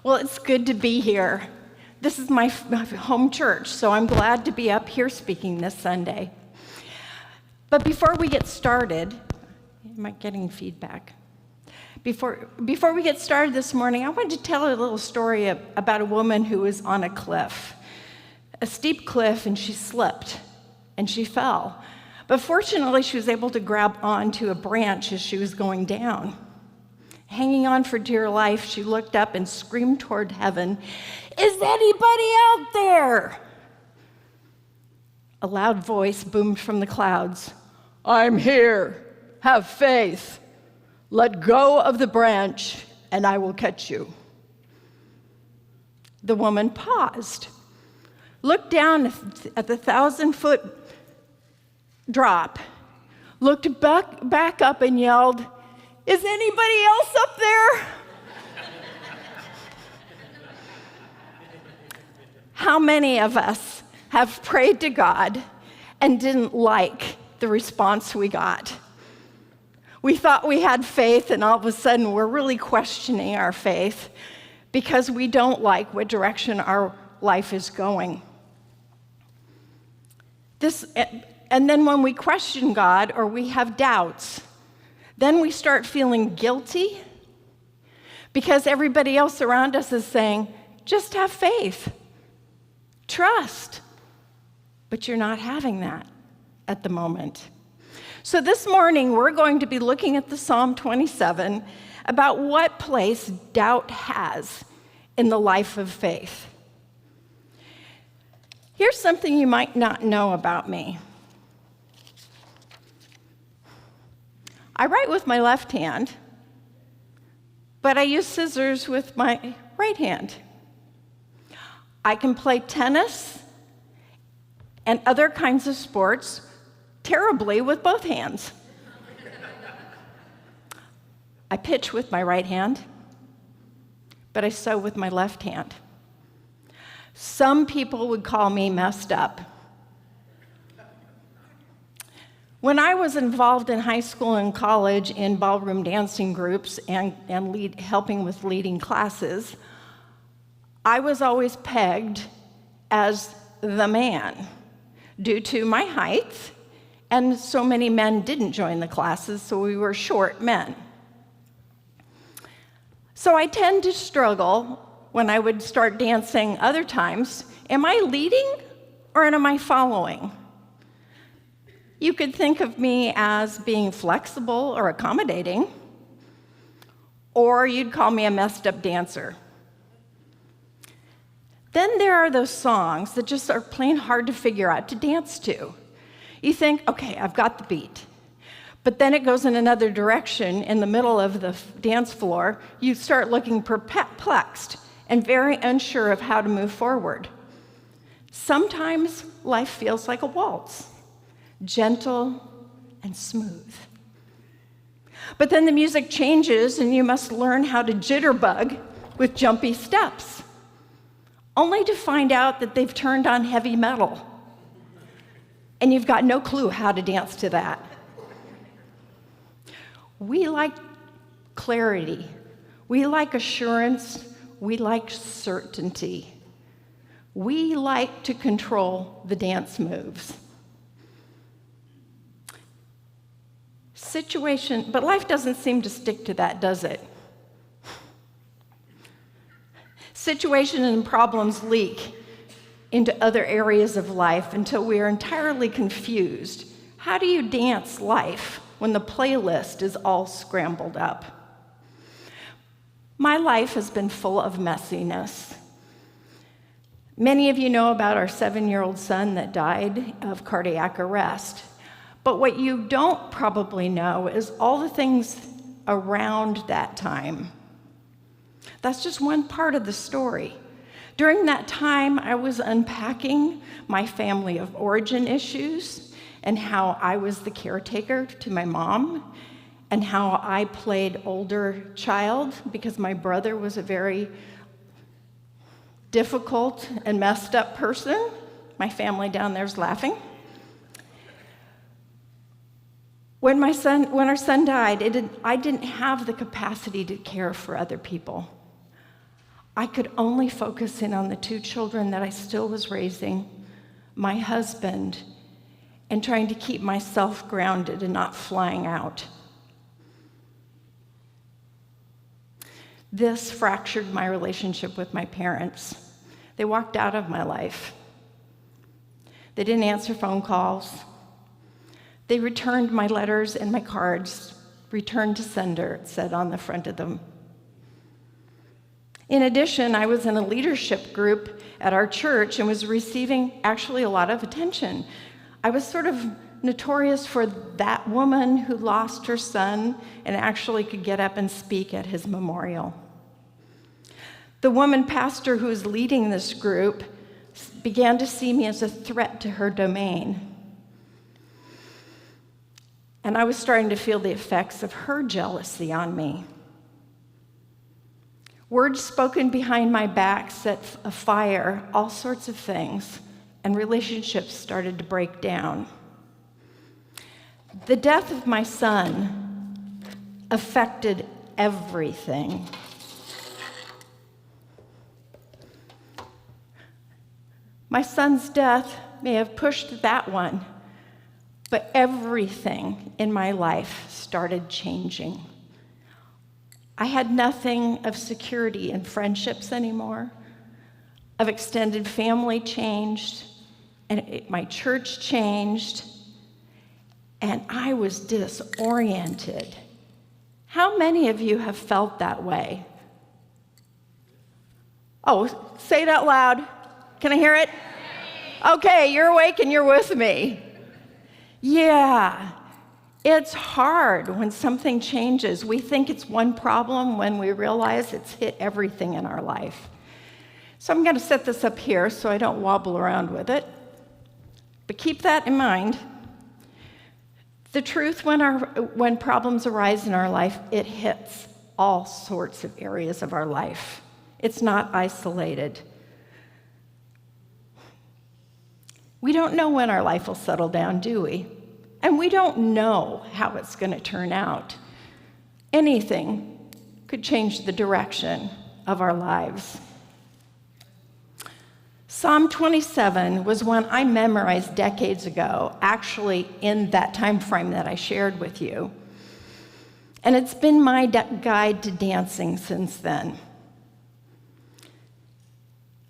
Well, it's good to be here. This is my home church, so I'm glad to be up here speaking this Sunday. But before we get started, am I getting feedback? Before we get started this morning, I wanted to tell a little story about a woman who was on a cliff, a steep cliff, and she slipped and she fell. But fortunately, she was able to grab onto a branch as she was going down. Hanging on for dear life, she looked up and screamed toward heaven, "Is anybody out there?" A loud voice boomed from the clouds. "I'm here. Have faith. Let go of the branch, and I will catch you." The woman paused, looked down at the 1,000-foot drop, looked back up and yelled, "Is anybody else up there?" How many of us have prayed to God and didn't like the response we got? We thought we had faith, and all of a sudden we're really questioning our faith because we don't like what direction our life is going. And then when we question God or we have doubts, then we start feeling guilty because everybody else around us is saying, just have faith, trust. But you're not having that at the moment. So this morning, we're going to be looking at the Psalm 27 about what place doubt has in the life of faith. Here's something you might not know about me. I write with my left hand, but I use scissors with my right hand. I can play tennis and other kinds of sports terribly with both hands. I pitch with my right hand, but I sew with my left hand. Some people would call me messed up. When I was involved in high school and college in ballroom dancing groups and helping with leading classes, I was always pegged as the man due to my height, and so many men didn't join the classes, so we were short men. So I tend to struggle when I would start dancing other times. Am I leading or am I following? You could think of me as being flexible or accommodating, or you'd call me a messed up dancer. Then there are those songs that just are plain hard to figure out to dance to. You think, okay, I've got the beat. But then it goes in another direction in the middle of the dance floor. You start looking perplexed and very unsure of how to move forward. Sometimes life feels like a waltz, gentle and smooth. But then the music changes and you must learn how to jitterbug with jumpy steps, only to find out that they've turned on heavy metal. And you've got no clue how to dance to that. We like clarity. We like assurance. We like certainty. We like to control the dance moves. But life doesn't seem to stick to that, does it? Situation and problems leak into other areas of life until we are entirely confused. How do you dance life when the playlist is all scrambled up? My life has been full of messiness. Many of you know about our 7-year-old son that died of cardiac arrest. But what you don't probably know is all the things around that time. That's just one part of the story. During that time, I was unpacking my family of origin issues and how I was the caretaker to my mom and how I played older child because my brother was a very difficult and messed up person. My family down there is laughing. When our son died, I didn't have the capacity to care for other people. I could only focus in on the 2 children that I still was raising, my husband, and trying to keep myself grounded and not flying out. This fractured my relationship with my parents. They walked out of my life. They didn't answer phone calls. They returned my letters and my cards, returned to sender, it said on the front of them. In addition, I was in a leadership group at our church and was receiving actually a lot of attention. I was sort of notorious for that woman who lost her son and actually could get up and speak at his memorial. The woman pastor who was leading this group began to see me as a threat to her domain. And I was starting to feel the effects of her jealousy on me. Words spoken behind my back set afire all sorts of things, and relationships started to break down. The death of my son affected everything. My son's death may have pushed that one, but everything in my life started changing. I had nothing of security in friendships anymore, of extended family changed, and my church changed, and I was disoriented. How many of you have felt that way? Oh, say it out loud. Can I hear it? Okay, you're awake and you're with me. Yeah, it's hard when something changes. We think it's one problem when we realize it's hit everything in our life. So I'm going to set this up here so I don't wobble around with it. But keep that in mind. The truth, when problems arise in our life, it hits all sorts of areas of our life. It's not isolated. We don't know when our life will settle down, do we? And we don't know how it's going to turn out. Anything could change the direction of our lives. Psalm 27 was one I memorized decades ago, actually in that time frame that I shared with you. And it's been my guide to dancing since then.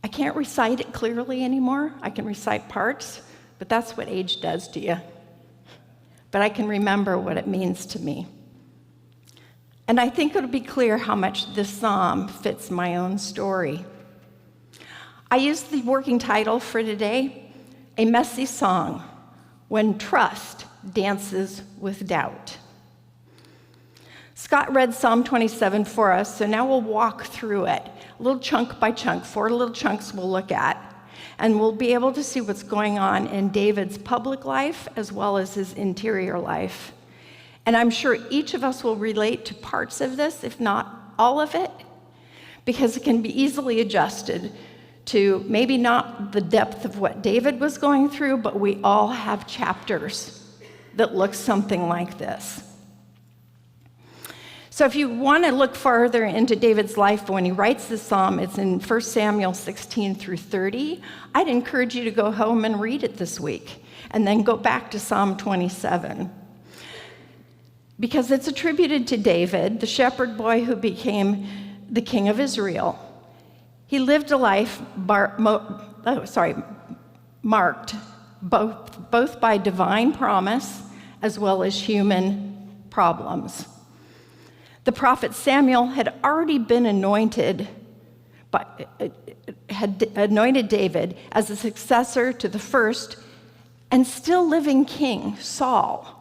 I can't recite it clearly anymore. I can recite parts, but that's what age does to you. But I can remember what it means to me. And I think it'll be clear how much this psalm fits my own story. I used the working title for today, A Messy Song, When Trust Dances with Doubt. Scott read Psalm 27 for us, so now we'll walk through it, little chunk by chunk, 4 little chunks we'll look at, and we'll be able to see what's going on in David's public life as well as his interior life. And I'm sure each of us will relate to parts of this, if not all of it, because it can be easily adjusted to maybe not the depth of what David was going through, but we all have chapters that look something like this. So if you want to look farther into David's life when he writes this psalm, it's in 1 Samuel 16 through 30. I'd encourage you to go home and read it this week, and then go back to Psalm 27. Because it's attributed to David, the shepherd boy who became the king of Israel. He lived a life marked both by divine promise as well as human problems. The prophet Samuel had already been anointed David as a successor to the first and still living king, Saul.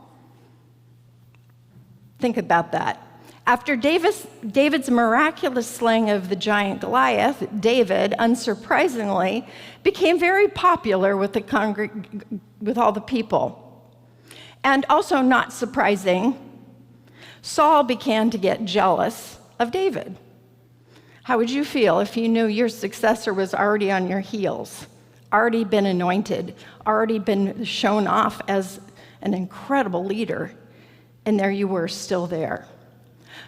Think about that. After David's miraculous slaying of the giant Goliath, David, unsurprisingly, became very popular with all the people. And also not surprising, Saul began to get jealous of David. How would you feel if you knew your successor was already on your heels, already been anointed, already been shown off as an incredible leader, and there you were still there?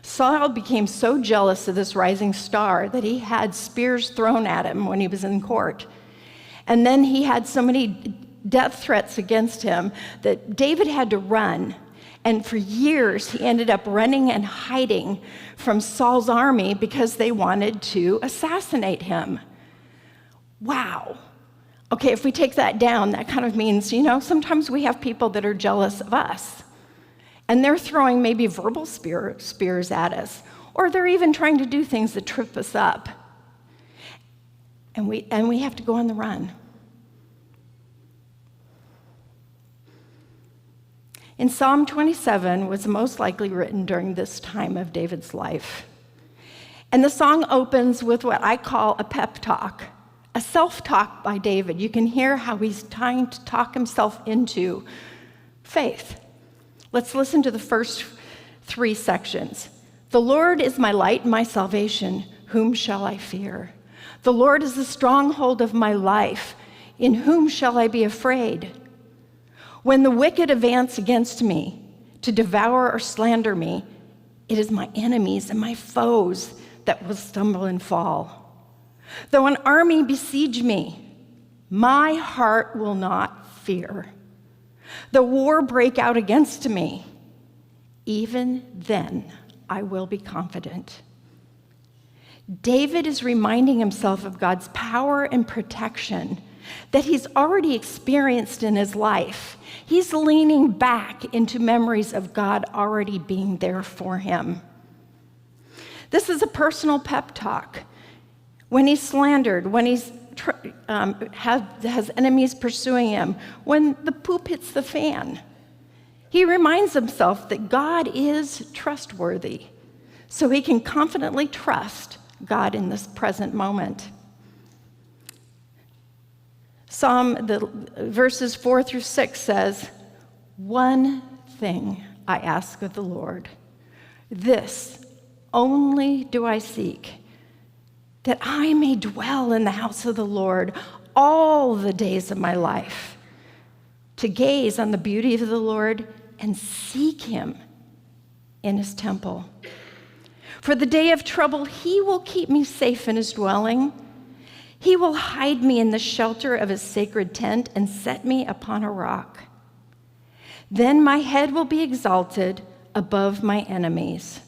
Saul became so jealous of this rising star that he had spears thrown at him when he was in court. And then he had so many death threats against him that David had to run. And for years, he ended up running and hiding from Saul's army because they wanted to assassinate him. Wow. Okay, if we take that down, that kind of means, sometimes we have people that are jealous of us. And they're throwing maybe verbal spears at us, or they're even trying to do things that trip us up. And we have to go on the run. In Psalm 27 was most likely written during this time of David's life. And the song opens with what I call a pep talk, a self-talk by David. You can hear how he's trying to talk himself into faith. Let's listen to the first 3 sections. The Lord is my light and my salvation. Whom shall I fear? The Lord is the stronghold of my life. In whom shall I be afraid? When the wicked advance against me to devour or slander me, it is my enemies and my foes that will stumble and fall. Though an army besiege me, my heart will not fear. The war break out against me, even then I will be confident. David is reminding himself of God's power and protection that he's already experienced in his life. He's leaning back into memories of God already being there for him. This is a personal pep talk. When he's slandered, when he's has enemies pursuing him, when the poop hits the fan, he reminds himself that God is trustworthy, so he can confidently trust God in this present moment. Verses 4-6 says, "One thing I ask of the Lord, this only do I seek, that I may dwell in the house of the Lord all the days of my life, to gaze on the beauty of the Lord and seek him in his temple. For the day of trouble, he will keep me safe in his dwelling. He will hide me in the shelter of his sacred tent and set me upon a rock. Then my head will be exalted above my enemies.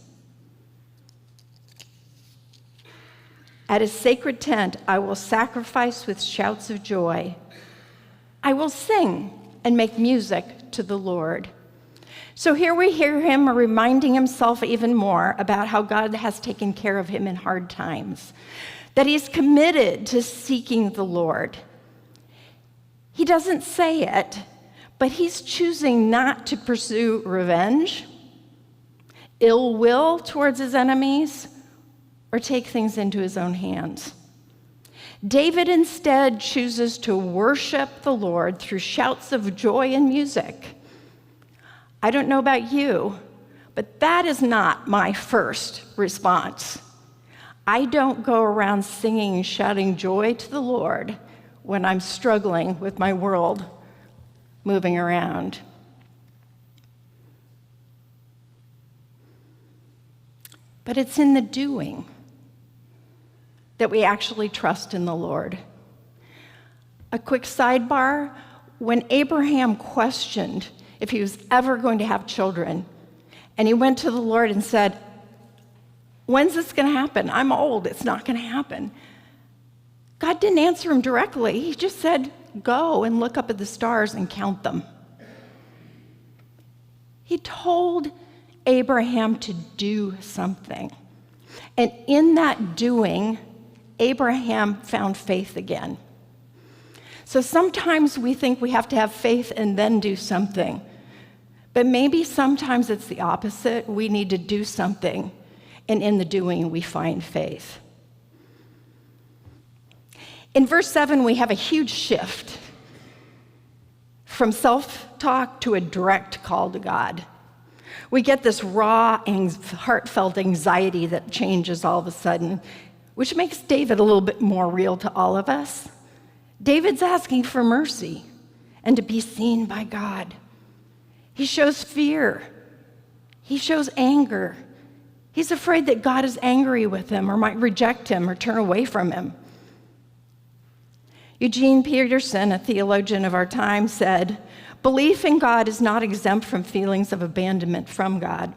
At his sacred tent, I will sacrifice with shouts of joy. I will sing and make music to the Lord." So here we hear him reminding himself even more about how God has taken care of him in hard times, that he's committed to seeking the Lord. He doesn't say it, but he's choosing not to pursue revenge, ill will towards his enemies, or take things into his own hands. David instead chooses to worship the Lord through shouts of joy and music. I don't know about you, but that is not my first response. I don't go around singing and shouting joy to the Lord when I'm struggling with my world moving around. But it's in the doing that we actually trust in the Lord. A quick sidebar, when Abraham questioned if he was ever going to have children, and he went to the Lord and said, "When's this going to happen? I'm old, it's not going to happen." God didn't answer him directly. He just said, "Go and look up at the stars and count them." He told Abraham to do something. And in that doing, Abraham found faith again. So sometimes we think we have to have faith and then do something. But maybe sometimes it's the opposite. We need to do something, and in the doing, we find faith. In verse 7, we have a huge shift from self-talk to a direct call to God. We get this raw, heartfelt anxiety that changes all of a sudden, which makes David a little bit more real to all of us. David's asking for mercy and to be seen by God. He shows fear. He shows anger. He's afraid that God is angry with him or might reject him or turn away from him. Eugene Peterson, a theologian of our time, said, "Belief in God is not exempt from feelings of abandonment from God.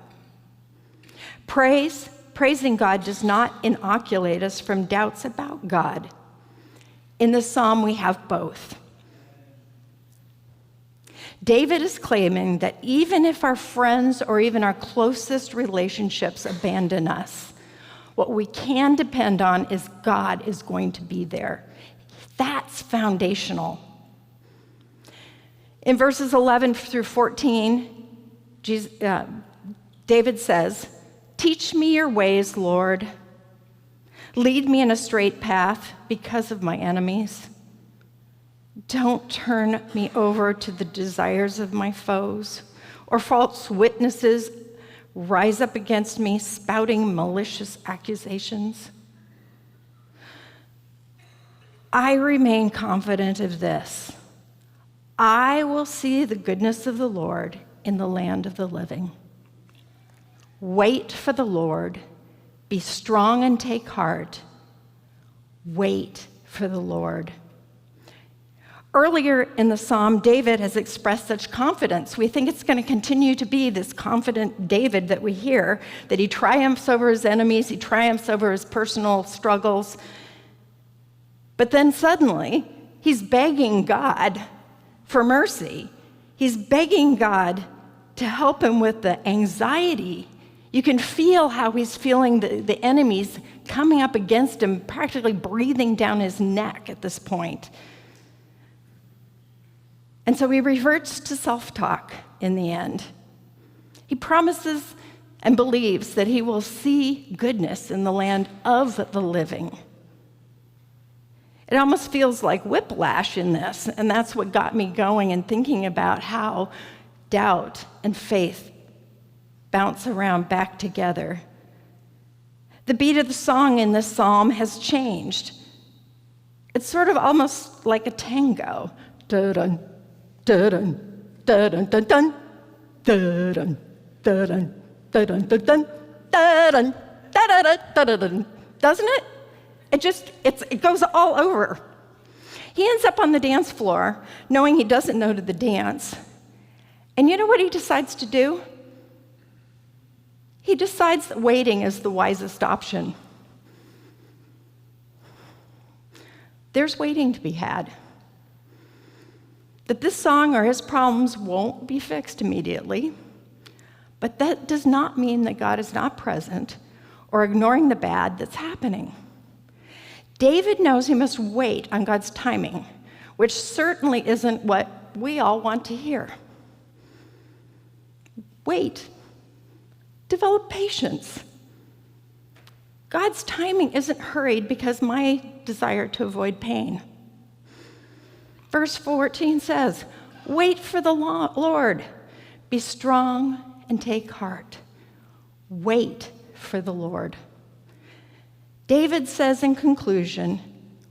Praising God does not inoculate us from doubts about God. In this psalm, we have both." David is claiming that even if our friends or even our closest relationships abandon us, what we can depend on is God is going to be there. That's foundational. In verses 11 through 14, David says, "Teach me your ways, Lord. Lead me in a straight path because of my enemies. Don't turn me over to the desires of my foes, or false witnesses rise up against me, spouting malicious accusations. I remain confident of this: I will see the goodness of the Lord in the land of the living. Wait for the Lord. Be strong and take heart. Wait for the Lord." Earlier in the psalm, David has expressed such confidence. We think it's going to continue to be this confident David that we hear, that he triumphs over his enemies, he triumphs over his personal struggles. But then suddenly, he's begging God for mercy. He's begging God to help him with the anxiety. You can feel how he's feeling the enemies coming up against him, practically breathing down his neck at this point. And so he reverts to self-talk in the end. He promises and believes that he will see goodness in the land of the living. It almost feels like whiplash in this, and that's what got me going and thinking about how doubt and faith bounce around back together. The beat of the song in this psalm has changed. It's sort of almost like a tango. Da-dun, da-dun, da-dun, da-dun, da-dun, da-dun, da-dun, da-dun, da-dun, da-dun, da-dun. Doesn't it? It goes all over. He ends up on the dance floor knowing he doesn't know the dance. And you know what he decides to do? He decides that waiting is the wisest option. There's waiting to be had. That this song or his problems won't be fixed immediately, but that does not mean that God is not present or ignoring the bad that's happening. David knows he must wait on God's timing, which certainly isn't what we all want to hear. Wait. Develop patience. God's timing isn't hurried because my desire to avoid pain. Verse 14 says, "Wait for the Lord. Be strong and take heart." Wait for the Lord. David says in conclusion,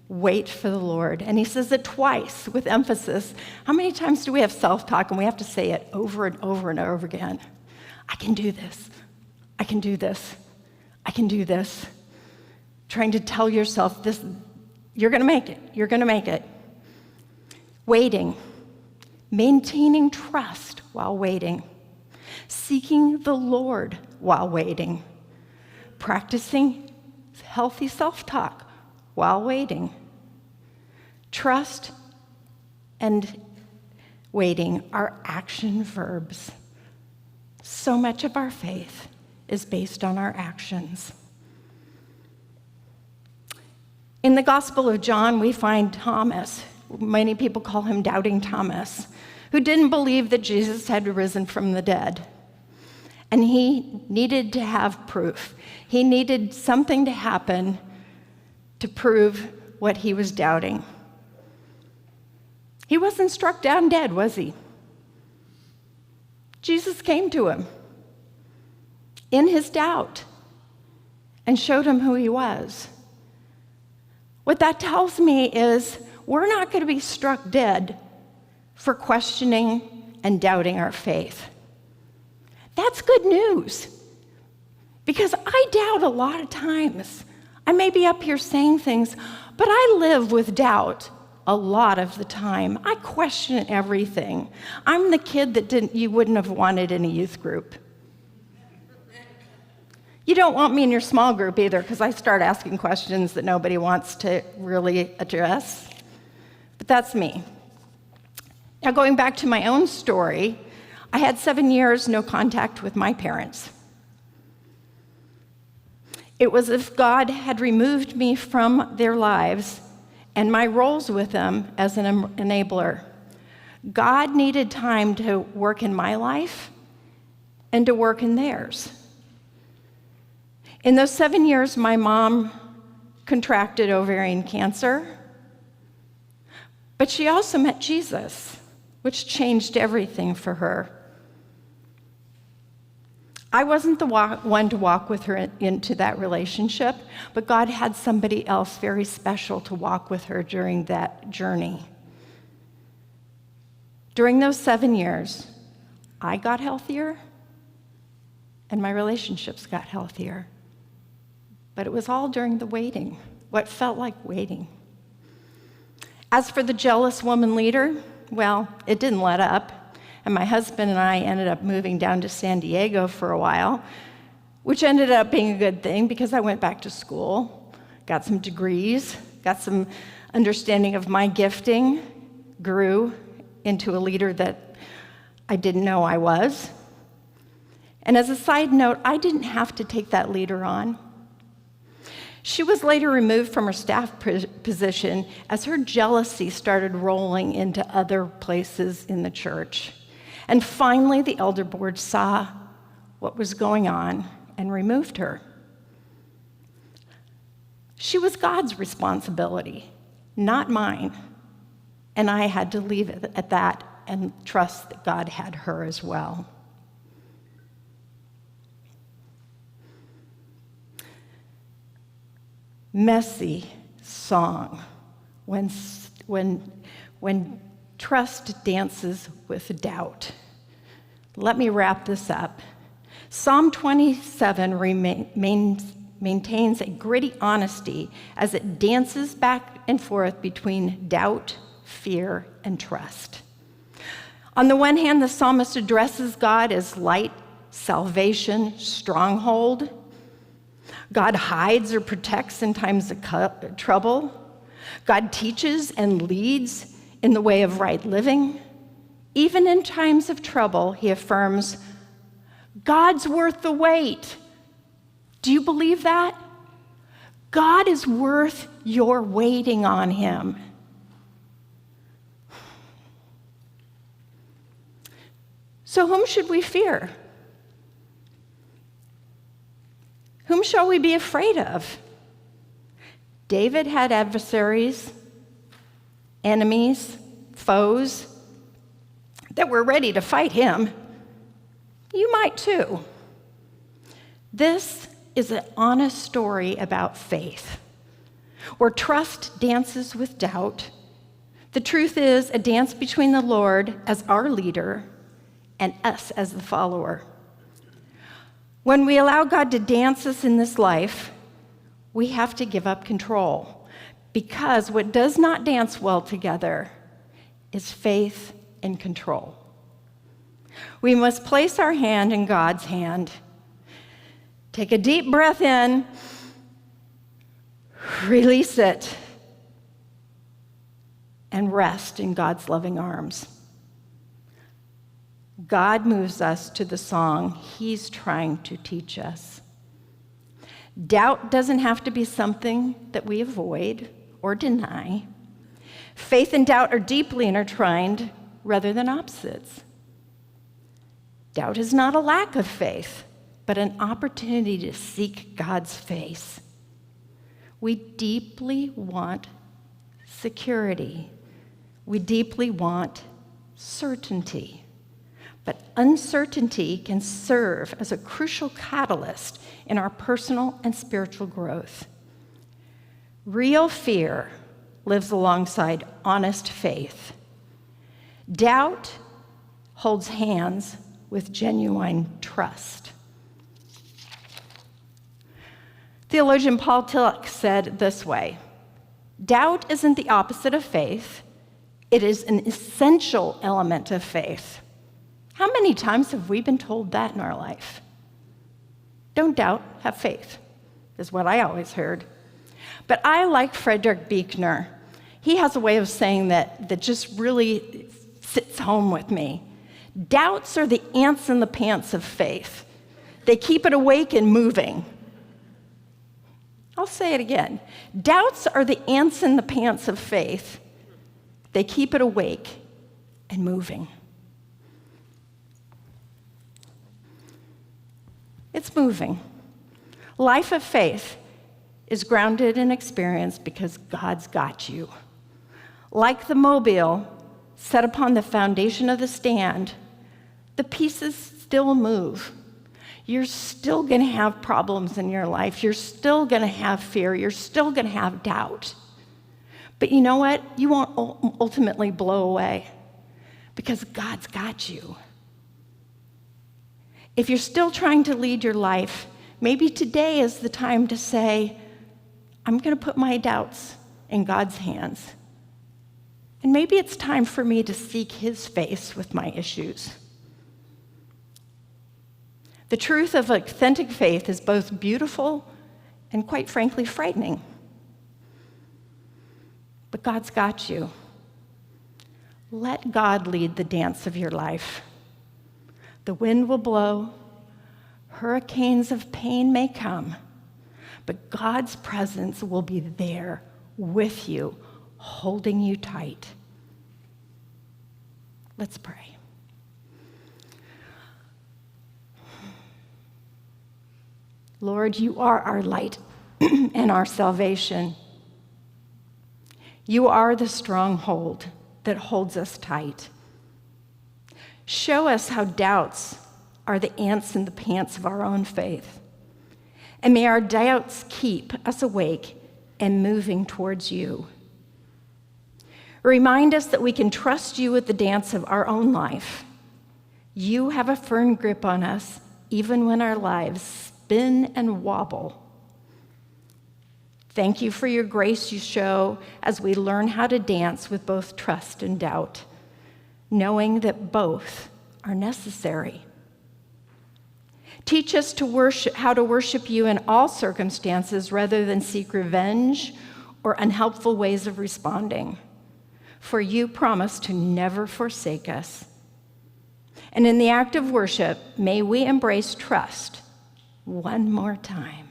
wait for the Lord. And he says it twice with emphasis. How many times do we have self-talk and we have to say it over and over and over again? I can do this. I can do this. I can do this. Trying to tell yourself this, you're going to make it. You're going to make it. Waiting. Maintaining trust while waiting. Seeking the Lord while waiting. Practicing healthy self-talk while waiting. Trust and waiting are action verbs. So much of our faith is based on our actions. In the Gospel of John, we find Thomas, many people call him Doubting Thomas, who didn't believe that Jesus had risen from the dead. And he needed to have proof. He needed something to happen to prove what he was doubting. He wasn't struck down dead, was he? Jesus came to him in his doubt and showed him who he was. What that tells me is we're not going to be struck dead for questioning and doubting our faith. That's good news. Because I doubt a lot of times. I may be up here saying things, but I live with doubt a lot of the time. I question everything. I'm the kid that you wouldn't have wanted in a youth group. You don't want me in your small group either, because I start asking questions that nobody wants to really address. But that's me. Now, going back to my own story, I had 7 years no contact with my parents. It was as if God had removed me from their lives and my roles with them as an enabler. God needed time to work in my life and to work in theirs. In those 7 years, my mom contracted ovarian cancer, but she also met Jesus, which changed everything for her. I wasn't the one to walk with her into that relationship, but God had somebody else very special to walk with her during that journey. During those 7 years, I got healthier, and my relationships got healthier. But it was all during the waiting, what felt like waiting. As for the jealous woman leader, well, it didn't let up. And my husband and I ended up moving down to San Diego for a while, which ended up being a good thing because I went back to school, got some degrees, got some understanding of my gifting, grew into a leader that I didn't know I was. And as a side note, I didn't have to take that leader on. She was later removed from her staff position as her jealousy started rolling into other places in the church. And finally, the elder board saw what was going on and removed her. She was God's responsibility, not mine. And I had to leave it at that and trust that God had her as well. Messy song when trust dances with doubt. Let me wrap this up. Psalm 27 maintains a gritty honesty as it dances back and forth between doubt, fear, and trust. On the one hand, the psalmist addresses God as light, salvation, stronghold. God hides or protects in times of trouble. God teaches and leads in the way of right living. Even in times of trouble, he affirms, God's worth the wait. Do you believe that? God is worth your waiting on him. So whom should we fear? Whom shall we be afraid of? David had adversaries, enemies, foes that were ready to fight him. You might too. This is an honest story about faith, where trust dances with doubt. The truth is a dance between the Lord as our leader and us as the follower. When we allow God to dance us in this life, we have to give up control, because what does not dance well together is faith and control. We must place our hand in God's hand. Take a deep breath in, release it, and rest in God's loving arms. God moves us to the song he's trying to teach us. Doubt doesn't have to be something that we avoid or deny. Faith and doubt are deeply intertwined rather than opposites. Doubt is not a lack of faith, but an opportunity to seek God's face. We deeply want security. We deeply want certainty. But uncertainty can serve as a crucial catalyst in our personal and spiritual growth. Real fear lives alongside honest faith. Doubt holds hands with genuine trust. Theologian Paul Tillich said it this way: doubt isn't the opposite of faith, it is an essential element of faith. How many times have we been told that in our life? Don't doubt, have faith, is what I always heard. But I like Frederick Buechner. He has a way of saying that just really sits home with me. Doubts are the ants in the pants of faith. They keep it awake and moving. I'll say it again. Doubts are the ants in the pants of faith. They keep it awake and moving. It's moving. Life of faith is grounded in experience because God's got you. Like the mobile set upon the foundation of the stand, the pieces still move. You're still going to have problems in your life. You're still going to have fear. You're still going to have doubt. But you know what? You won't ultimately blow away because God's got you. If you're still trying to lead your life, maybe today is the time to say, I'm going to put my doubts in God's hands. And maybe it's time for me to seek His face with my issues. The truth of authentic faith is both beautiful and, quite frankly, frightening. But God's got you. Let God lead the dance of your life. The wind will blow, hurricanes of pain may come, but God's presence will be there with you, holding you tight. Let's pray. Lord, you are our light and our salvation. You are the stronghold that holds us tight. Show us how doubts are the ants in the pants of our own faith. And may our doubts keep us awake and moving towards you. Remind us that we can trust you with the dance of our own life. You have a firm grip on us, even when our lives spin and wobble. Thank you for your grace you show as we learn how to dance with both trust and doubt, knowing that both are necessary. Teach us how to worship you in all circumstances rather than seek revenge or unhelpful ways of responding. For you promise to never forsake us. And in the act of worship, may we embrace trust one more time.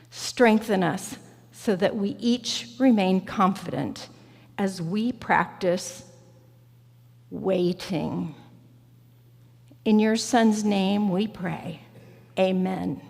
Strengthen us so that we each remain confident as we practice waiting. In your Son's name we pray. Amen.